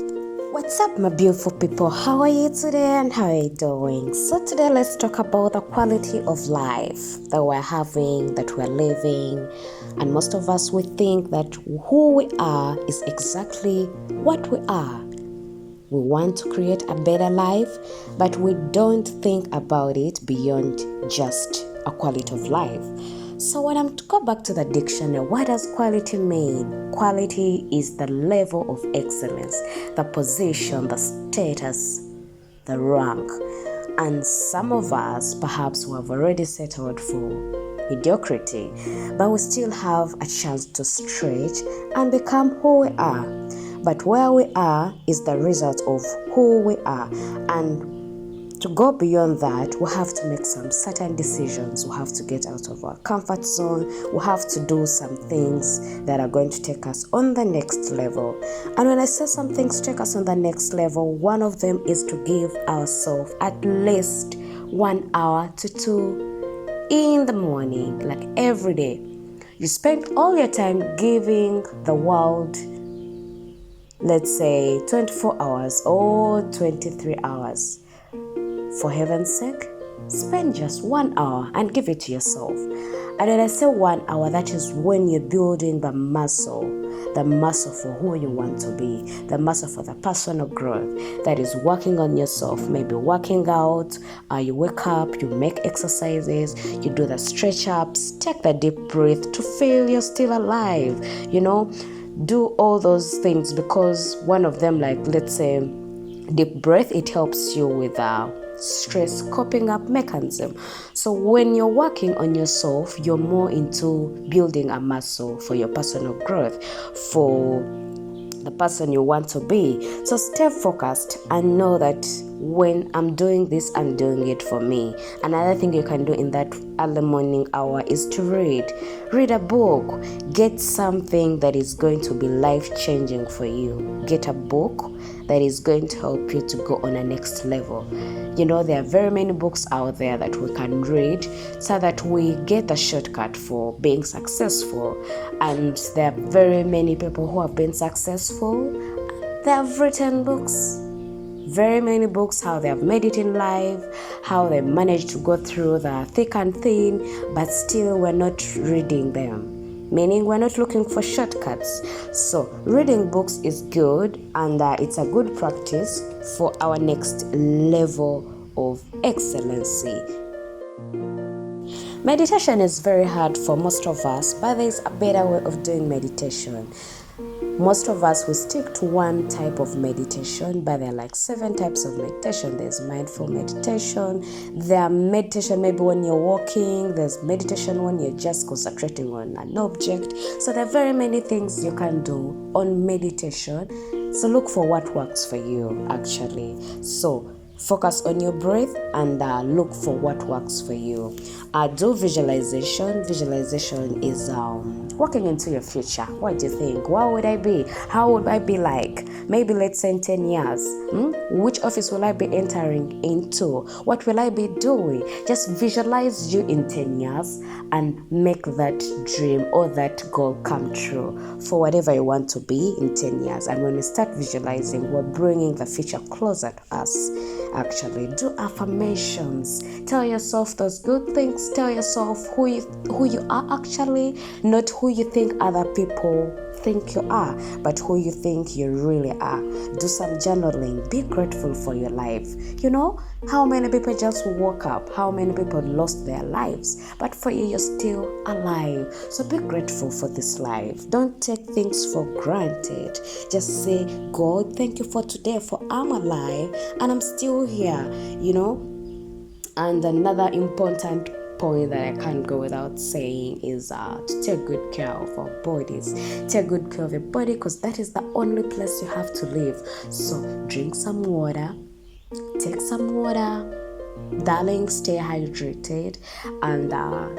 What's up, my beautiful people? How are you today and how are you doing? So, today let's talk about the quality of life that we're having, that we're living. And most of us, we think that who we are is exactly what we are. We want to create a better life, but we don't think about it beyond just a quality of life. So when I'm to go back to the dictionary, what does quality mean? Quality is the level of excellence, the position, the status, the rank. And some of us, perhaps, who have already settled for mediocrity, but we still have a chance to stretch and become who we are. But where we are is the result of who we are. And to go beyond that, we have to make some certain decisions. We have to get out of our comfort zone. We have to do some things that are going to take us on the next level. And when I say some things take us on the next level, one of them is to give ourselves at least 1 hour to 2 in the morning, like every day. You spend all your time giving the world, let's say 24 hours or 23 hours. For heaven's sake, spend just 1 hour and give it to yourself. And when I say 1 hour, that is when you're building the muscle for who you want to be, the muscle for the personal growth, that is working on yourself, maybe working out, you wake up, you make exercises, you do the stretch ups, take the deep breath to feel you're still alive, do all those things, because one of them, like let's say deep breath, it helps you with stress coping up mechanism. So when you're working on yourself, you're more into building a muscle for your personal growth, for the person you want to be. So stay focused and know that when I'm doing this, I'm doing it for me. Another thing you can do in that early morning hour is to read a book. Get something that is going to be life-changing for you. Get a book that is going to help you to go on a next level. There are very many books out there that we can read so that we get a shortcut for being successful. And there are very many people who have been successful. They have written books, very many books, how they have made it in life, how they managed to go through the thick and thin, but still we're not reading them, meaning we're not looking for shortcuts. So reading books is good, and it's a good practice for our next level of excellency. Meditation is very hard for most of us, but there's a better way of doing meditation. Most of us will stick to one type of meditation, but there are like 7 types of meditation. There's mindful meditation. There are meditation maybe when you're walking. There's meditation when you're just concentrating on an object. So there are very many things you can do on meditation. So look for what works for you, actually. So focus on your breath and look for what works for you. Do visualization. Visualization is walking into your future. What do you think? What would I be? How would I be like? Maybe let's say in 10 years. Which office will I be entering into? What will I be doing? Just visualize you in 10 years and make that dream or that goal come true for whatever you want to be in 10 years. And when we start visualizing, we're bringing the future closer to us. Actually, do affirmations. Tell yourself those good things. Tell yourself who you are actually, not who you think other people think you are, but who you think you really are. Do some journaling. Be grateful for your life. How many people just woke up? How many people lost their lives? But for you, you're still alive. So be grateful for this life. Don't take things for granted. Just say, God, thank you for today, for I'm alive and I'm still here, And another important point that I can't go without saying is to take good care of our bodies. Take good care of your body, because that is the only place you have to live. So drink some water, take some water, darling, stay hydrated, and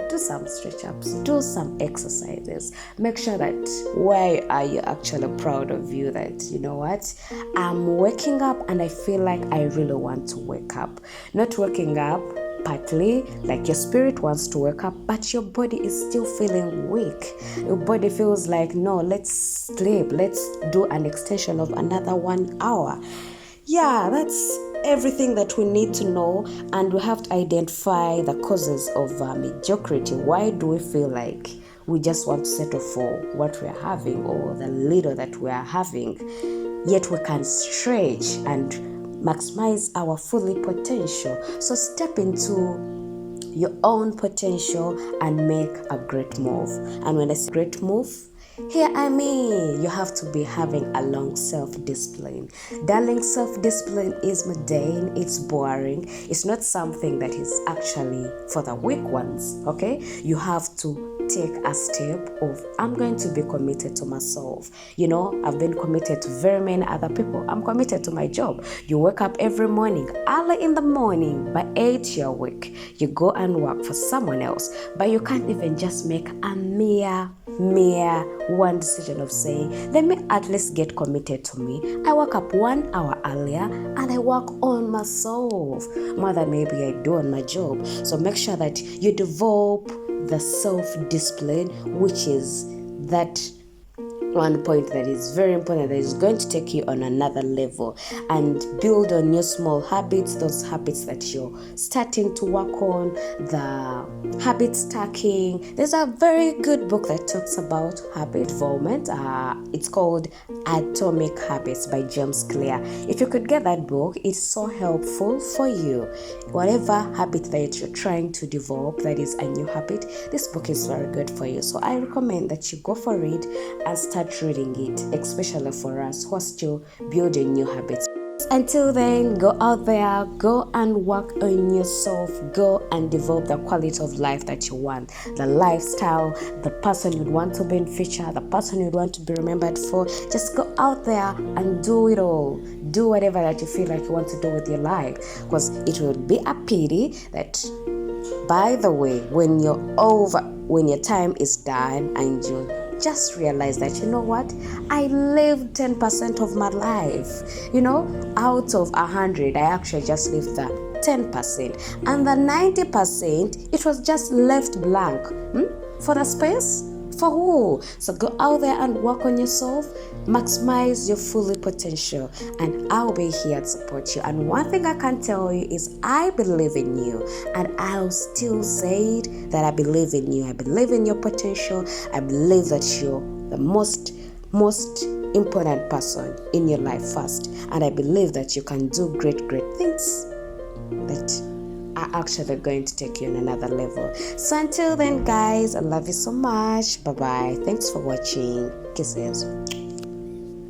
do some stretch ups, do some exercises. Make sure that where you are, you're actually proud of you, that I'm waking up and I feel like I really want to wake up. Not waking up partly like your spirit wants to wake up, but your body is still feeling weak. Your body feels like, no, let's sleep, let's do an extension of another 1 hour. Yeah, that's everything that we need to know, and we have to identify the causes of mediocrity. Why do we feel like we just want to settle for what we are having or the little that we are having, yet we can stretch and maximize our fully potential? So step into your own potential and make a great move. And when I say great move, here I mean you have to be having a long self-discipline. Darling, self-discipline is mundane, it's boring, it's not something that is actually for the weak ones, okay? You have to take a step of, I'm going to be committed to myself. You know, I've been committed to very many other people. I'm committed to my job. You wake up every morning, early in the morning, by 8 you're awake. You go and work for someone else, but you can't even just make a mere one decision of saying, let me at least get committed to me. I wake up 1 hour earlier and I work on myself more than maybe I do on my job. So make sure that you develop the self-discipline, which is that one point that is very important, that is going to take you on another level, and build on your small habits, those habits that you're starting to work on, the habit stacking. There's a very good book that talks about habit development. It's called Atomic Habits by James Clear. If you could get that book, it's so helpful for you. Whatever habit that you're trying to develop, that is a new habit, this book is very good for you. So I recommend that you go for it and start reading it, especially for us who are still building new habits. Until then, go out there, go and work on yourself, go and develop the quality of life that you want, the lifestyle, the person you'd want to be in future, the person you'd want to be remembered for. Just go out there and do it all. Do whatever that you feel like you want to do with your life, because it would be a pity that, by the way, when your time is done and you just realize that, you know what, I lived 10% of my life. You know, out of 100, I actually just lived the 10%, and the 90% it was just left blank. For the space, for who? So go out there and work on yourself, maximize your fully potential, and I'll be here to support you. And one thing I can tell you is I believe in you, and I'll still say it, that I believe in you. I believe in your potential. I believe that you're the most important person in your life first, and I believe that you can do great things that are actually going to take you on another level. So until then, guys, I love you so much. Bye bye. Thanks for watching. Kisses.